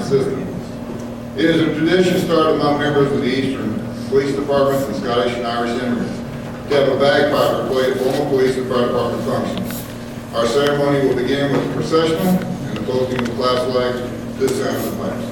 system. It is a tradition started among members of the Eastern Police Departments and Scottish and Irish immigrants to have a bagpiper play at formal police and fire department functions. Our ceremony will begin with the processional and the posting of the class flags to the sound of the pipes.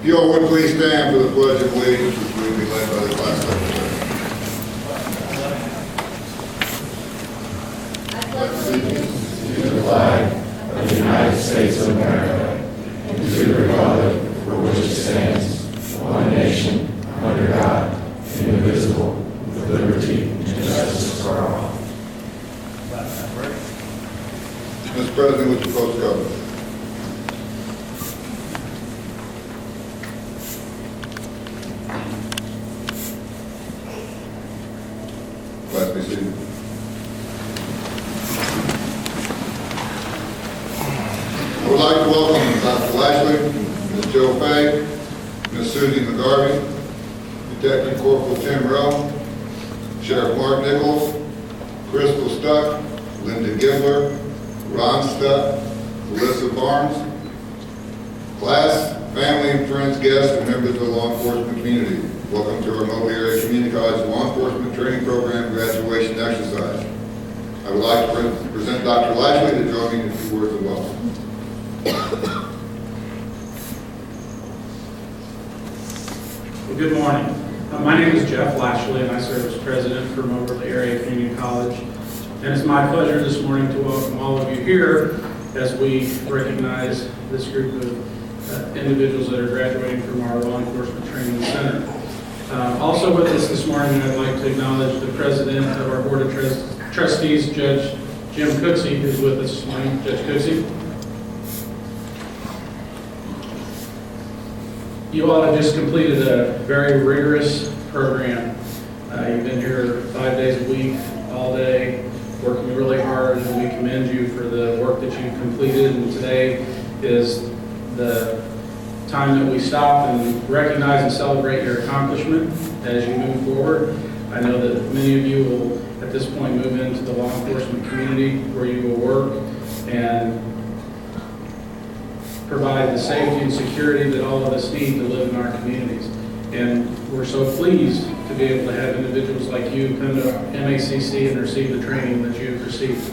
If you all would please stand for the Pledge of Allegiance, which will be led by the class secretary. Pledge allegiance to the flag of the United States of America and to the republic for which it stands, one nation, under God, indivisible, with liberty and justice for all. Mr. President, would you post government? Class be seated. I would like to welcome Dr. Lashley, Ms. Joe Fay, Ms. Susie McGarvey, Detective Corporal Tim Rowe, Sheriff Mark Nichols, Crystal Stuck, Linda Gibbler, Ron Stuck, Alyssa Barnes, class, family, and friends, guests, and members of the law enforcement community. Welcome to our Moberly Area Community College Law Enforcement Training Program graduation exercise. I would like to present Dr. Lashley to join me in a few words of welcome. Well, good morning. My name is Jeff Lashley, and I serve as president for Moberly Area Community College. And it's my pleasure this morning to welcome all of you here as we recognize this group of individuals that are graduating from our Law Enforcement Training Center. Also with us this morning, I'd like to acknowledge the president of our Board of Trustees, Judge Jim Cooksey, who's with us this morning. Judge Cooksey. You all have just completed a very rigorous program. You've been here 5 days a week, all day, working really hard, and we commend you for the work that you've completed. And today is the time that we stop and recognize and celebrate your accomplishment as you move forward. I know that many of you will, at this point, move into the law enforcement community where you will work and provide the safety and security that all of us need to live in our communities. And we're so pleased to be able to have individuals like you come to MACC and receive the training that you've received.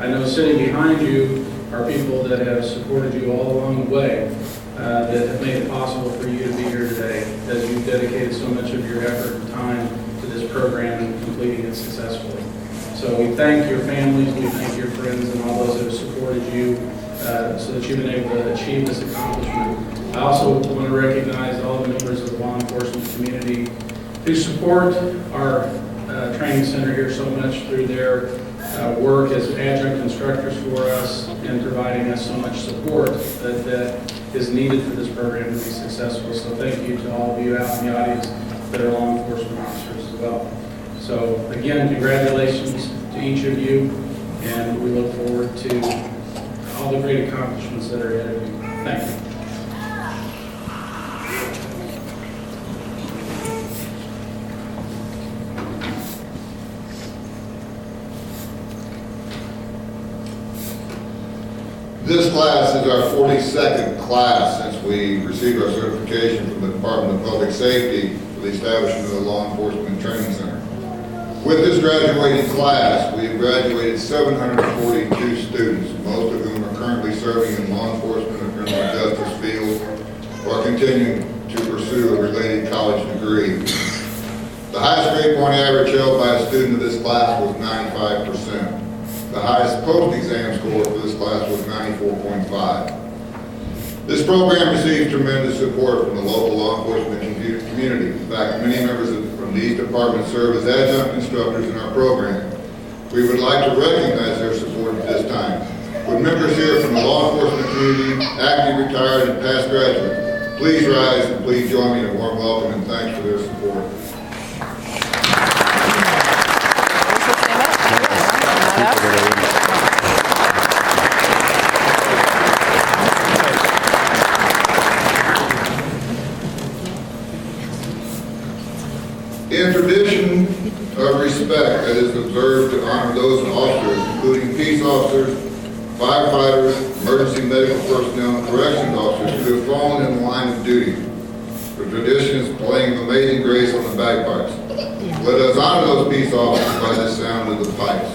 I know sitting behind you are people that have supported you all along the way, that have made it possible for you to be here today, as you've dedicated so much of your effort and time to this program and completing it successfully. So we thank your families, we thank your friends, and all those that have supported you so that you've been able to achieve this accomplishment. I also want to recognize all the members of the law enforcement community who support our training center here so much through their work as adjunct instructors for us and providing us so much support that is needed for this program to be successful. So thank you to all of you out in the audience that are law enforcement officers as well. So again, congratulations to each of you, and we look forward to all the great accomplishments that are ahead of you. Thank you. This class is our 42nd class since we received our certification from the Department of Public Safety for the establishment of the Law Enforcement Training Center. With this graduating class, we have graduated 742 students, most of whom are currently serving in law enforcement or criminal justice fields or continuing to pursue a related college degree. The highest grade point average held by a student of this class was 95%. The highest post-exam score for this class was 94.5. This program receives tremendous support from the local law enforcement community. In fact, many members from these departments serve as adjunct instructors in our program. We would like to recognize their support at this time. Would members here from the law enforcement community, active, retired, and past graduates, please rise and please join me in a warm welcome and thanks for their support. In tradition of respect that is observed to honor those officers, including peace officers, firefighters, emergency medical personnel, and corrections officers who have fallen in the line of duty. The tradition is playing Amazing Grace on the bagpipes. Let us honor those peace officers by the sound of the pipes.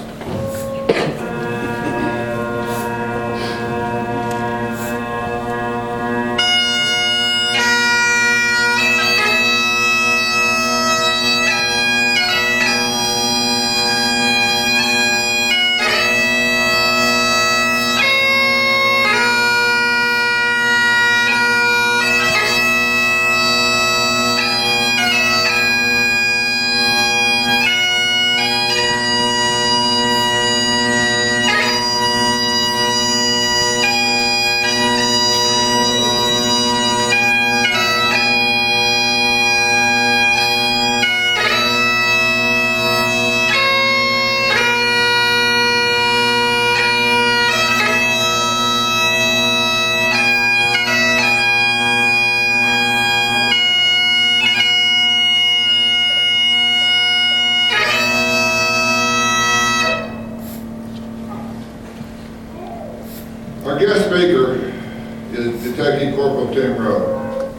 Our guest speaker is Detective Corporal Tim Rowe.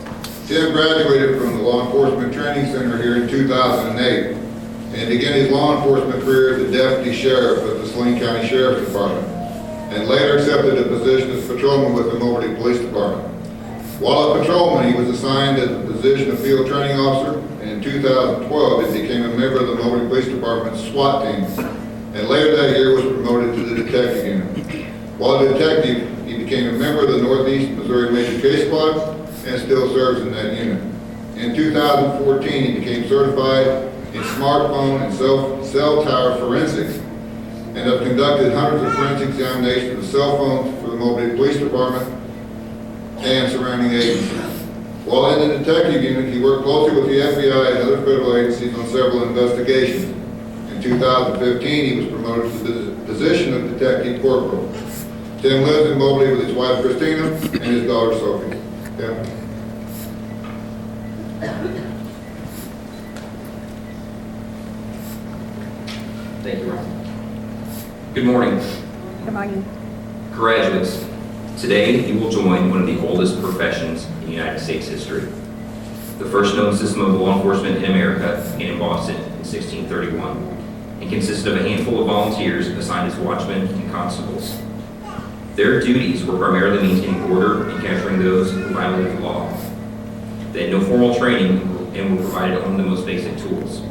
Tim graduated from the Law Enforcement Training Center here in 2008 and began his law enforcement career as a deputy sheriff at the Saline County Sheriff's Department and later accepted a position as patrolman with the Moberly Police Department. While a patrolman, he was assigned as the position of field training officer, and in 2012 he became a member of the Moberly Police Department's SWAT team, and later that year was promoted to the detective unit. While a detective, he became a member of the Northeast Missouri Major Case Squad and still serves in that unit. In 2014, he became certified in smartphone and cell tower forensics and have conducted hundreds of forensic examinations of cell phones for the Moberly Police Department and surrounding agencies. While in the detective unit, he worked closely with the FBI and other federal agencies on several investigations. In 2015, he was promoted to the position of detective corporal. Tim lives in Moberly with his wife Christina and his daughter Sophie. Tim. Thank you, Ron. Good morning. Good morning. Graduates, today you will join one of the oldest professions in United States history. The first known system of law enforcement in America began in Boston in 1631 and consisted of a handful of volunteers assigned as watchmen and constables. Their duties were primarily maintaining order and capturing those who violated the law. They had no formal training and were provided only the most basic tools.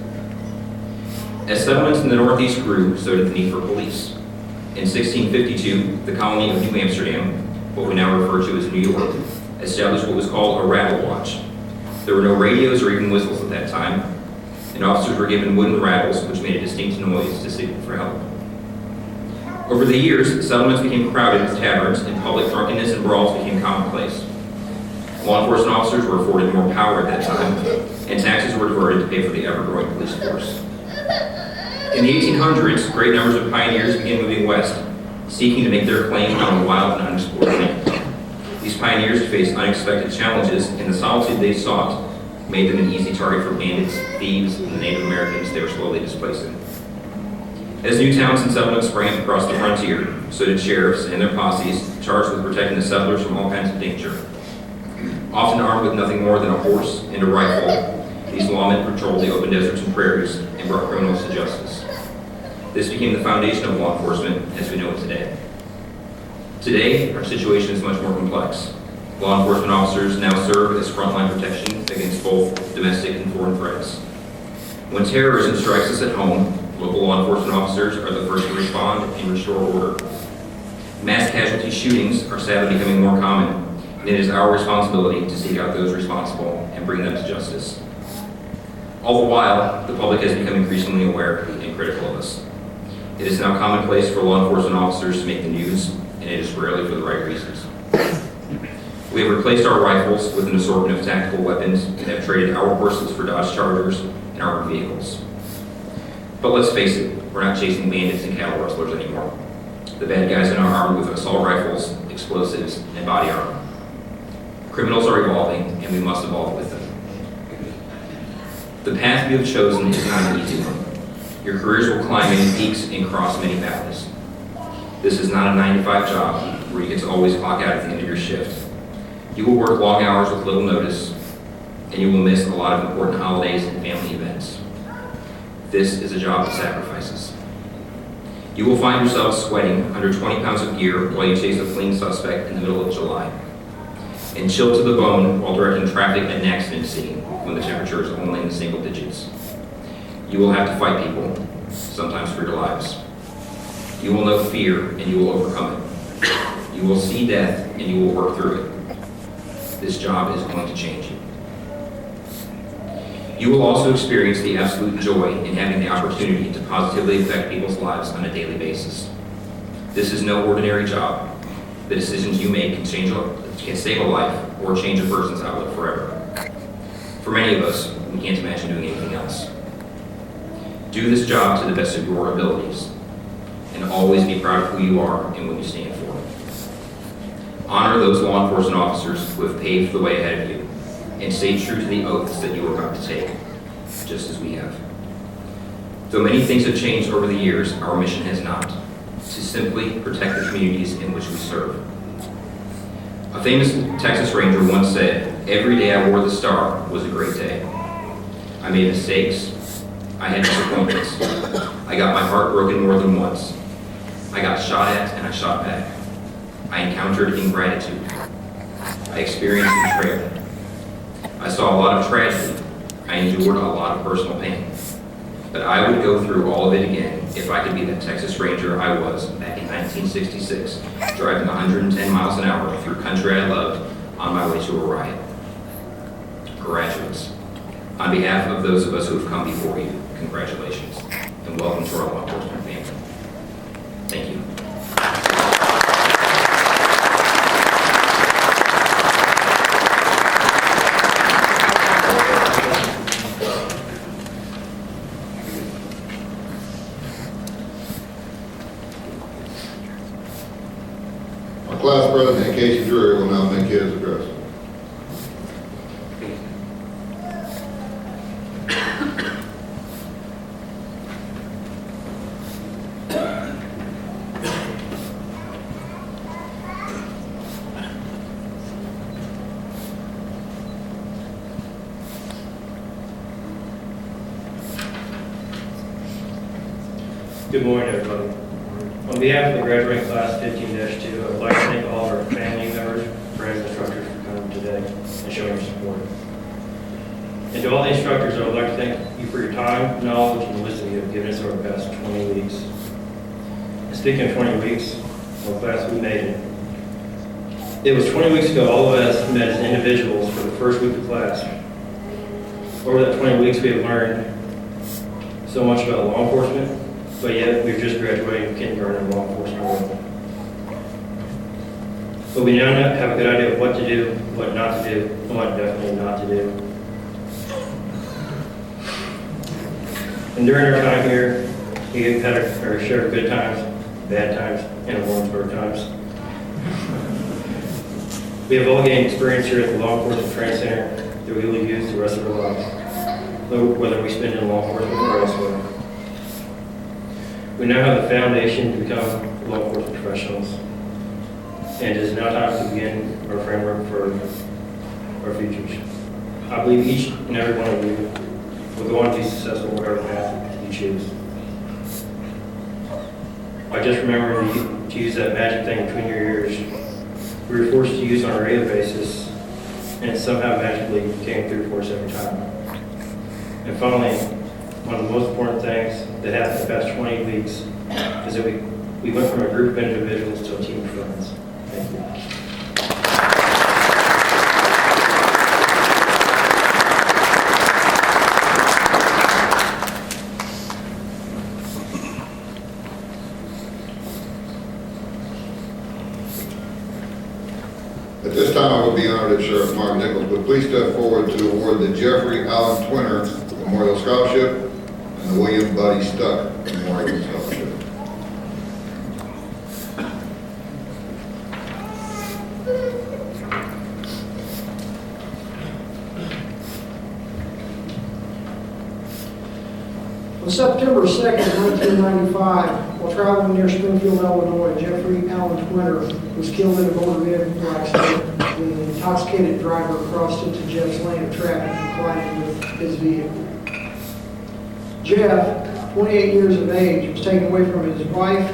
As settlements in the Northeast grew, so did the need for police. In 1652, the colony of New Amsterdam, what we now refer to as New York, established what was called a rattle watch. There were no radios or even whistles at that time, and officers were given wooden rattles which made a distinct noise to signal for help. Over the years, settlements became crowded with taverns, and public drunkenness and brawls became commonplace. Law enforcement officers were afforded more power at that time, and taxes were diverted to pay for the ever-growing police force. In the 1800s, great numbers of pioneers began moving west, seeking to make their claim on a wild and unexplored land. These pioneers faced unexpected challenges, and the solitude they sought made them an easy target for bandits, thieves, and the Native Americans they were slowly displacing. As new towns and settlements sprang up across the frontier, so did sheriffs and their posses charged with protecting the settlers from all kinds of danger. Often armed with nothing more than a horse and a rifle, these lawmen patrolled the open deserts and prairies and brought criminals to justice. This became the foundation of law enforcement as we know it today. Today, our situation is much more complex. Law enforcement officers now serve as frontline protection against both domestic and foreign threats. When terrorism strikes us at home, local law enforcement officers are the first to respond and restore order. Mass casualty shootings are sadly becoming more common, and it is our responsibility to seek out those responsible and bring them to justice. All the while, the public has become increasingly aware and critical of us. It is now commonplace for law enforcement officers to make the news, and it is rarely for the right reasons. We have replaced our rifles with an assortment of tactical weapons and have traded our horses for Dodge Chargers and armored vehicles. But let's face it, we're not chasing bandits and cattle rustlers anymore. The bad guys are now armed with assault rifles, explosives, and body armor. Criminals are evolving, and we must evolve with them. The path you have chosen is not an easy one. Your careers will climb many peaks and cross many valleys. This is not a 9-to-5 job where you get to always clock out at the end of your shift. You will work long hours with little notice, and you will miss a lot of important holidays and family events. This is a job of sacrifices. You will find yourself sweating under 20 pounds of gear while you chase a fleeing suspect in the middle of July, and chilled to the bone while directing traffic at an accident scene when the temperature is only in the single digits. You will have to fight people, sometimes for your lives. You will know fear, and you will overcome it. You will see death, and you will work through it. This job is going to change you. You will also experience the absolute joy in having the opportunity to positively affect people's lives on a daily basis. This is no ordinary job. The decisions you make can save a life or change a person's outlook forever. For many of us, we can't imagine doing anything else. Do this job to the best of your abilities, and always be proud of who you are and what you stand for. Honor those law enforcement officers who have paved the way ahead of you, and stay true to the oaths that you are about to take, just as we have. Though many things have changed over the years, our mission has not, to simply protect the communities in which we serve. A famous Texas Ranger once said, "Every day I wore the star was a great day. I made mistakes. I had disappointments. I got my heart broken more than once. I got shot at and I shot back. I encountered ingratitude. I experienced betrayal. I saw a lot of tragedy. I endured a lot of personal pain. But I would go through all of it again if I could be that Texas Ranger I was back in 1966, driving 110 miles an hour through country I loved on my way to a riot." Graduates, on behalf of those of us who have come before you, congratulations, and welcome to our law enforcement family. Thank you. Our class president, Casey Drury, will now make his address. Good morning, everybody. On behalf of the graduating class 15-2, I'd like to thank all of our family members, friends, and instructors for coming today and showing your support. And to all the instructors, I would like to thank you for your time, knowledge, and wisdom you have given us over the past 20 weeks. And speaking of 20 weeks, well, class, we made it. It was 20 weeks ago all of us met as individuals for the first week of class. Over that 20 weeks, we have learned so much about law enforcement, but yet we've just graduated from kindergarten in law enforcement role. But we now have a good idea of what to do, what not to do, and what definitely not to do. And during our time here, we have had our share of good times, bad times, and Warrensburg times. We have all gained experience here at the Law Enforcement Training Center that we will use the rest of our lives, whether we spend it in law enforcement or elsewhere. We now have the foundation to become law enforcement professionals, and it is now time to begin our framework for our futures. I believe each and every one of you will go on to be successful whatever path you choose. I just remember to use that magic thing between your ears we were forced to use on a regular basis, and it somehow magically came through for us every time. And finally, one of the most important things that happened the past 20 weeks is that we went from a group of individuals to a team of friends. Thank you. At this time, I would be honored if Sheriff Mark Nichols would please step forward to award the Jeffrey Allen Twinner Memorial Scholarship and the William Buddy Stuck Memorial Scholarship. On September 2nd, 1995, while traveling near Springfield, Illinois, Jeffrey Allen Twinner was killed in a motor vehicle accident when an intoxicated driver crossed into Jeff's lane of traffic and collided with his vehicle. Jeff, 28 years of age, was taken away from his wife,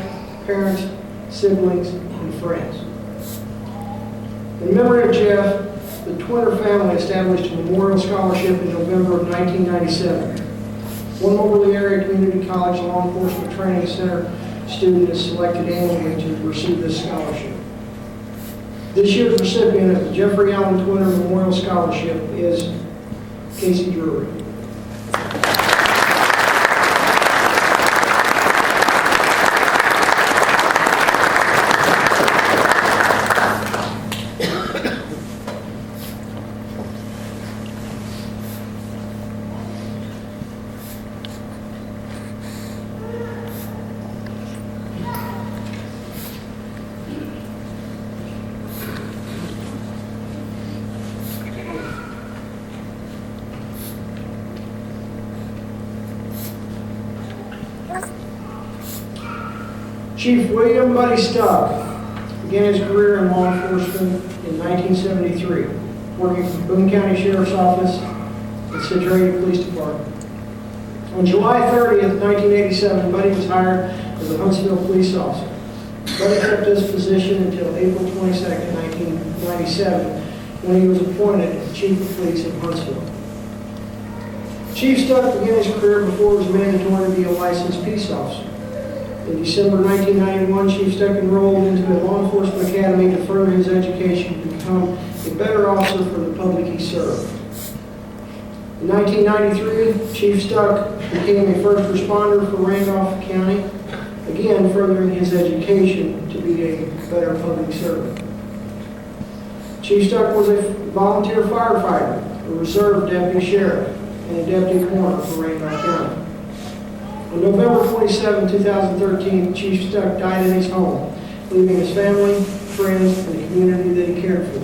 parents, siblings, and friends. In memory of Jeff, the Twinner family established a memorial scholarship in November of 1997. One Moberly Area Community College Law Enforcement Training Center student is selected annually to receive this scholarship. This year's recipient of the Jeffrey Allen Twinner Memorial Scholarship is Casey Drury. Chief William Buddy Stuck began his career in law enforcement in 1973, working for Boone County Sheriff's Office and Citrus Police Department. On July 30th, 1987, Buddy was hired as a Huntsville police officer. Buddy kept this position until April 22nd, 1997, when he was appointed Chief of Police in Huntsville. Chief Stuck began his career before it was mandatory to be a licensed peace officer. In December 1991, Chief Stuck enrolled into a law enforcement academy to further his education to become a better officer for the public he served. In 1993, Chief Stuck became a first responder for Randolph County, again furthering his education to be a better public servant. Chief Stuck was a volunteer firefighter, a reserve deputy sheriff, and a deputy coroner for Randolph County. On November 27, 2013, Chief Stuck died in his home, leaving his family, friends, and the community that he cared for.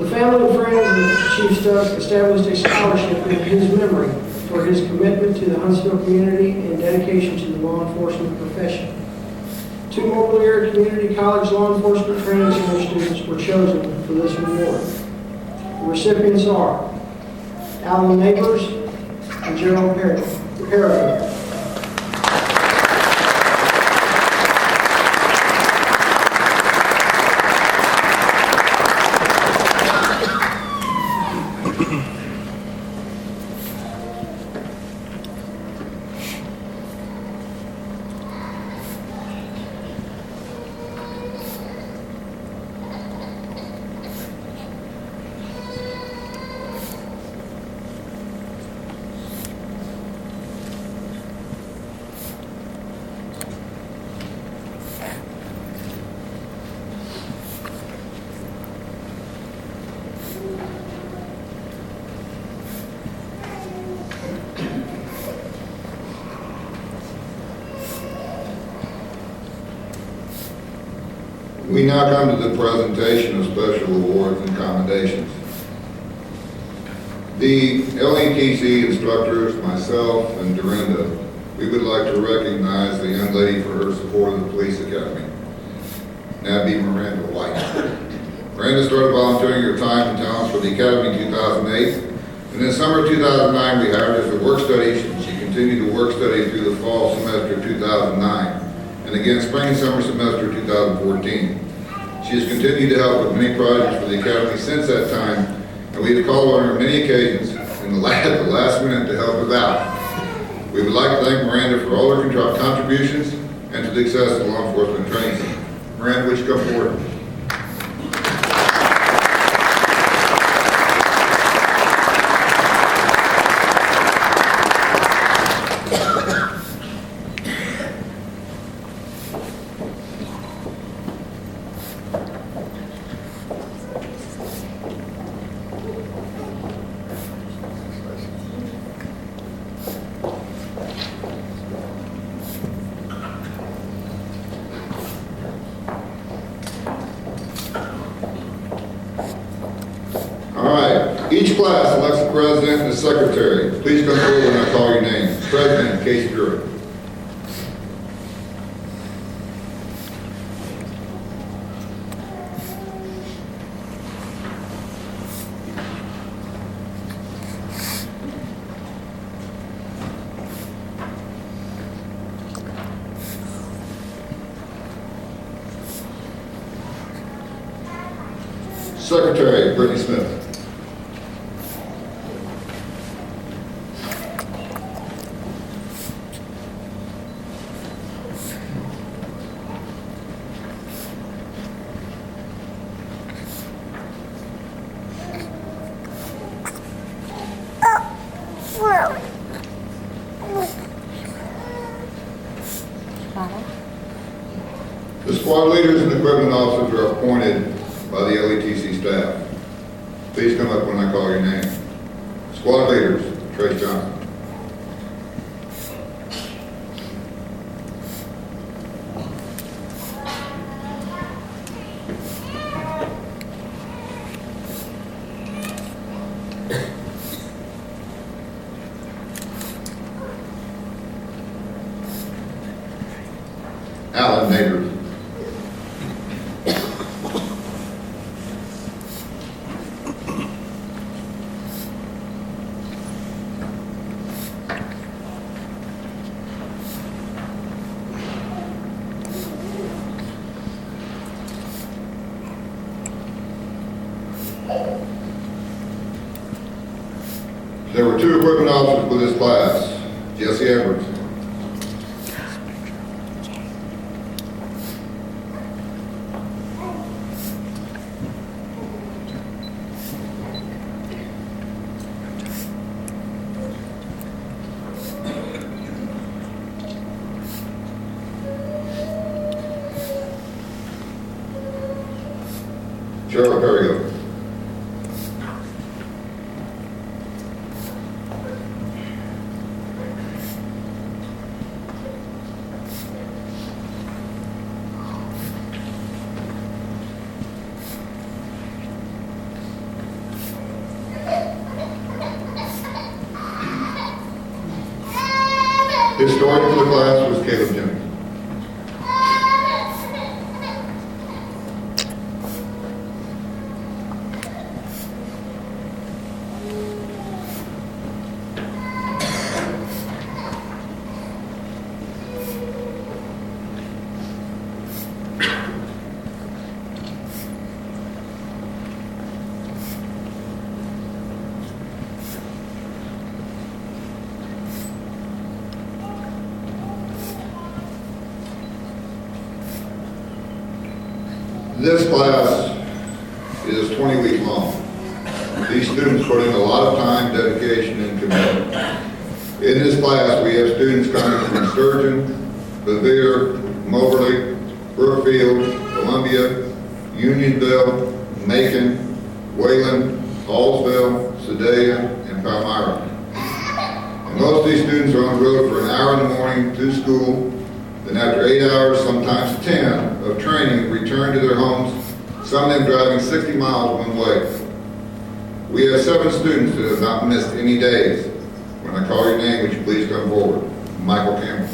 The family and friends of Chief Stuck established a scholarship in his memory for his commitment to the Huntsville community and dedication to the law enforcement profession. 2 Moberly Area Community College Law Enforcement Training Center students were chosen for this reward. The recipients are Alan Neighbors and Gerald Perry. We now come to the presentation of special awards and commendations. The LETC instructors, myself, and Dorinda, we would like to recognize the young lady for her support of the police academy, Nabby Miranda White. Miranda started volunteering her time and talents for the Academy in 2008, and in summer of 2009 we hired her as a work study, and she continued to work study through the fall semester of 2009, and again spring and summer semester of 2014. She has continued to help with many projects for the Academy since that time, and we have called on her on many occasions in the last minute to help us out. We would like to thank Miranda for all her contributions and to the success of the Law Enforcement Training Center. Miranda, would you come forward? Each class elects a president and a secretary. Please come forward when I call your name. President Casey Drury. Secretary Brittany Smith. The squad leaders and equipment officers are appointed by the LETC staff. Please come up when I call your name. Squad leaders, Trace Johnson. Alan Nader. There were 2 equipment officers for this class. Jesse Edwards. Cheryl Perrigo. Historian for the class was Caleb Jennings. This class is 20 weeks long. These students put in a lot of time, dedication, and commitment. In this class, we have students coming from Sturgeon, Bevere, Moberly, Brookfield, Columbia, Unionville, Macon, Wayland, Hallsville, Sedalia, and Palmyra. And most of these students are on the road for an hour in the morning to school. Then after 8 hours, sometimes 10, of training, return to their homes, some of them driving 60 miles one way. We have 7 students that have not missed any days. When I call your name, would you please come forward? Michael Campbell.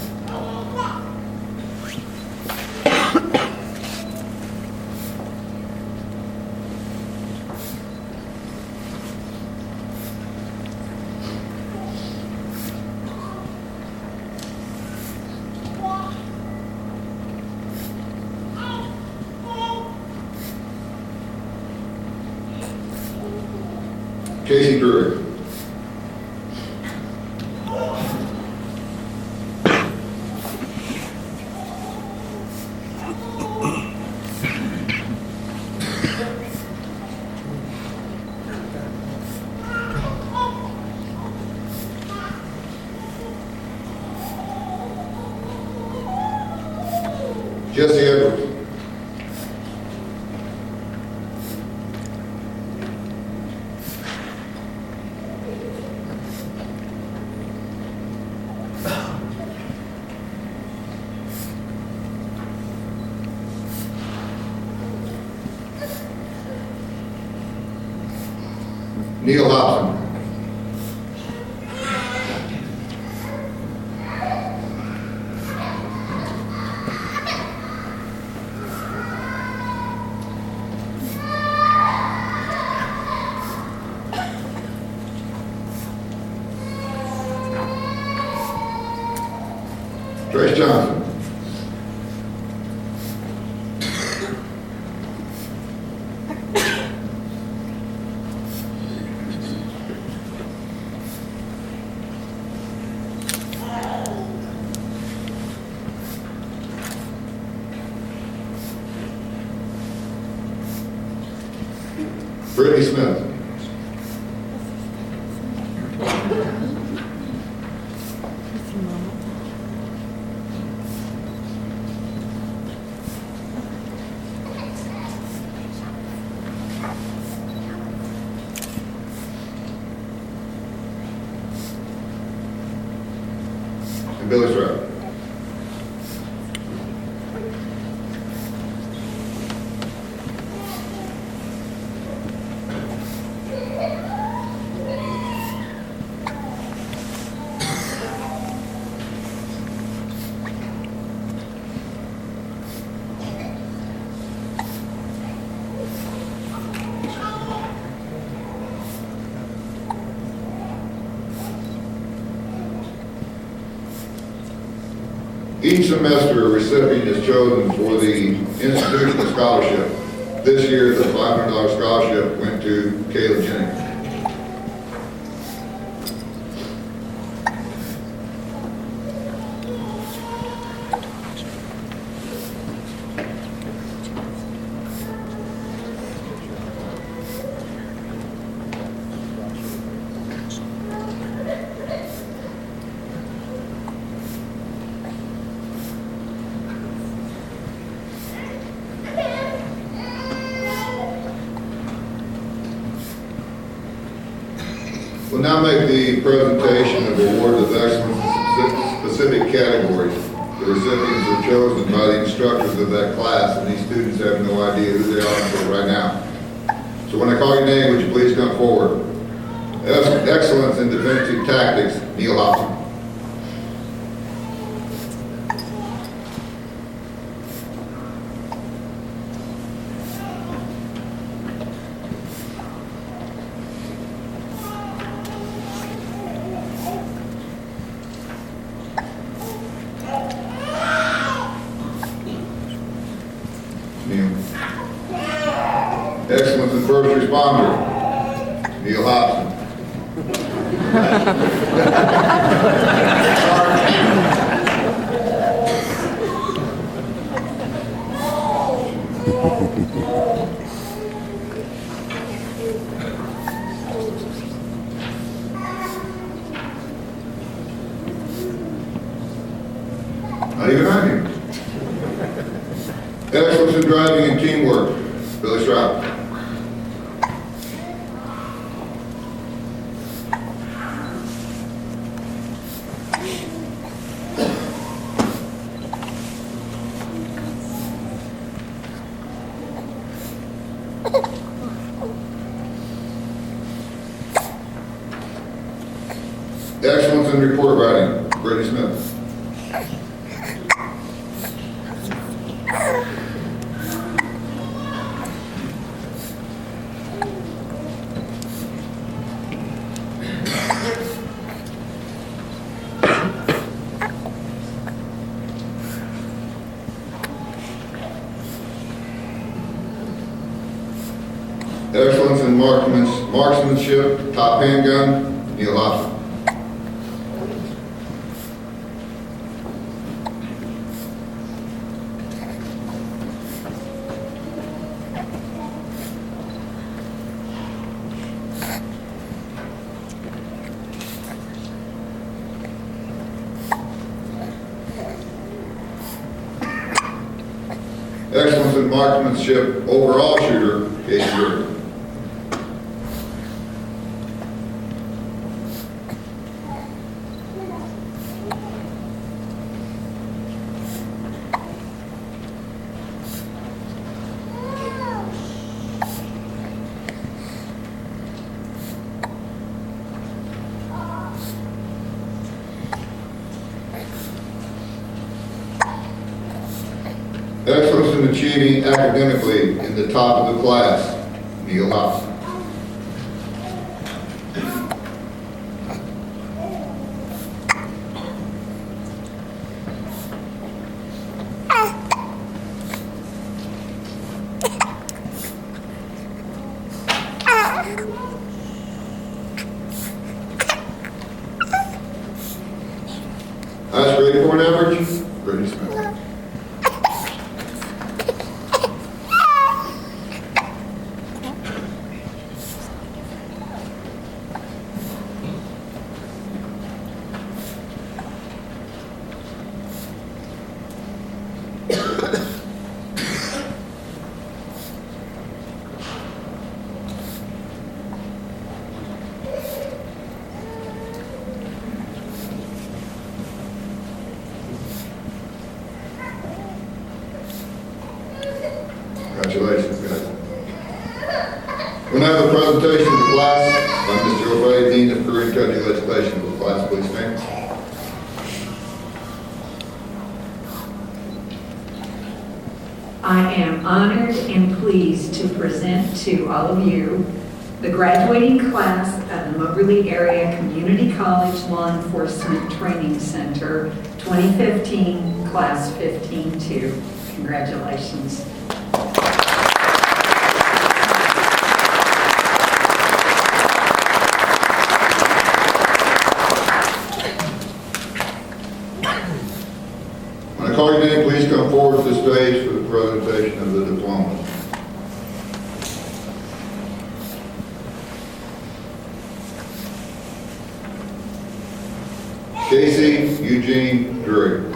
Casey Drury. Jesse Edwards. Neil Hobson. Trace Johnson. Brittany Smith. And Billy Stroud. Each semester, a recipient is chosen for the institutional scholarship. This year, the $500 scholarship went to Caleb Jennings. We'll now make the presentation of awards of excellence in specific categories. The recipients are chosen by the instructors of that class, and these students have no idea who they are until right now. So when I call your name, would you please come forward? Excellence in defensive tactics, Neil Hobson. Excellence in first responder, Neil Hobson. Not even on here. Excellence in driving and teamwork, Billy Stroud. Excellence in report writing, Brittany Smith. Excellence in Marksmanship, top handgun, Neil Hobson. Excellence in marksmanship, overall shooter, Casey Jordan. Excellence in achieving academically in the top of the class, Neil Hobson. Highest grade point average, Brittany Smith. Congratulations, guys. We'll now have a presentation of the class by Mr. O'Fay, Dean of Career and County Legislation. Will the class please stand? I am honored and pleased to present to all of you the graduating class of the Moberly Area Community College Law Enforcement Training Center 2015, Class 15-2. Congratulations. When I call your name, please come forward to the stage for the presentation of the diplomas. Casey Eugene Drury.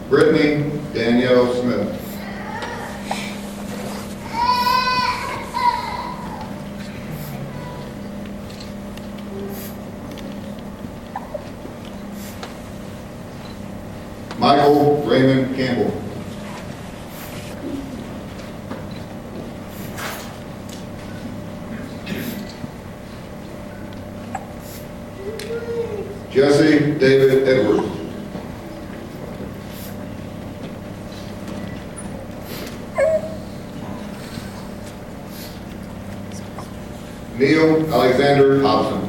Brittany Danielle Smith. Michael Raymond Campbell. Jesse David Edwards. Neil Alexander Hobson.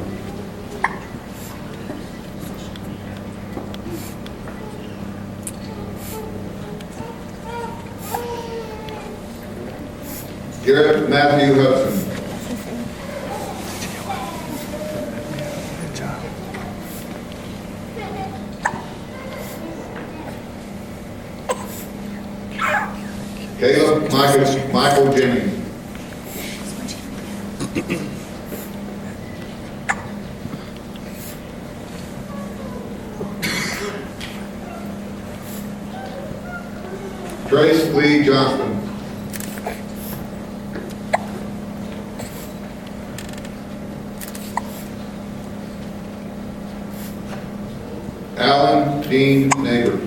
Garrett Matthew Hudson. Caleb Michael Jennings. Trace Lee Johnston. Alan Dean Neighbor.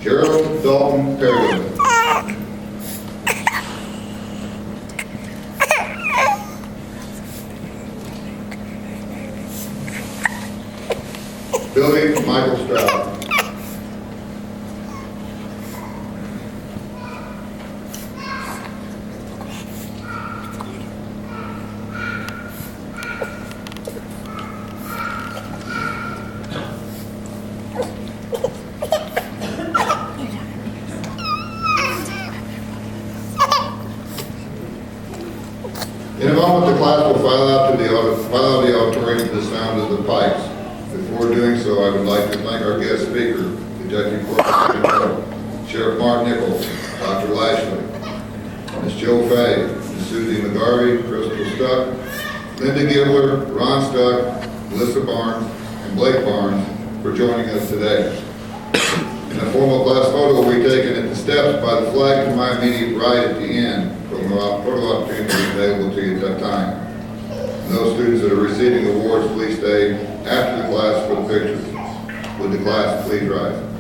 Gerald Dalton Perry. Billy Michael Stroud. In a moment, the class will file out of the auditorium to the sound of the pipes. Before doing so, I would like to thank our guest speaker, Detective Corporal Sheriff Mark Nichols, Dr. Lashley, Ms. Joe Fay, Ms. Susie McGarvey, Crystal Stuck, Linda Gibler, Ron Stuck, Melissa Barnes, and Blake Barnes for joining us today. And a formal class photo will be taken at the steps by the flag to my immediate right at the end. Photo opportunity available to you at that time. And those students that are receiving awards, please stay after the class for the pictures. Would the class please rise?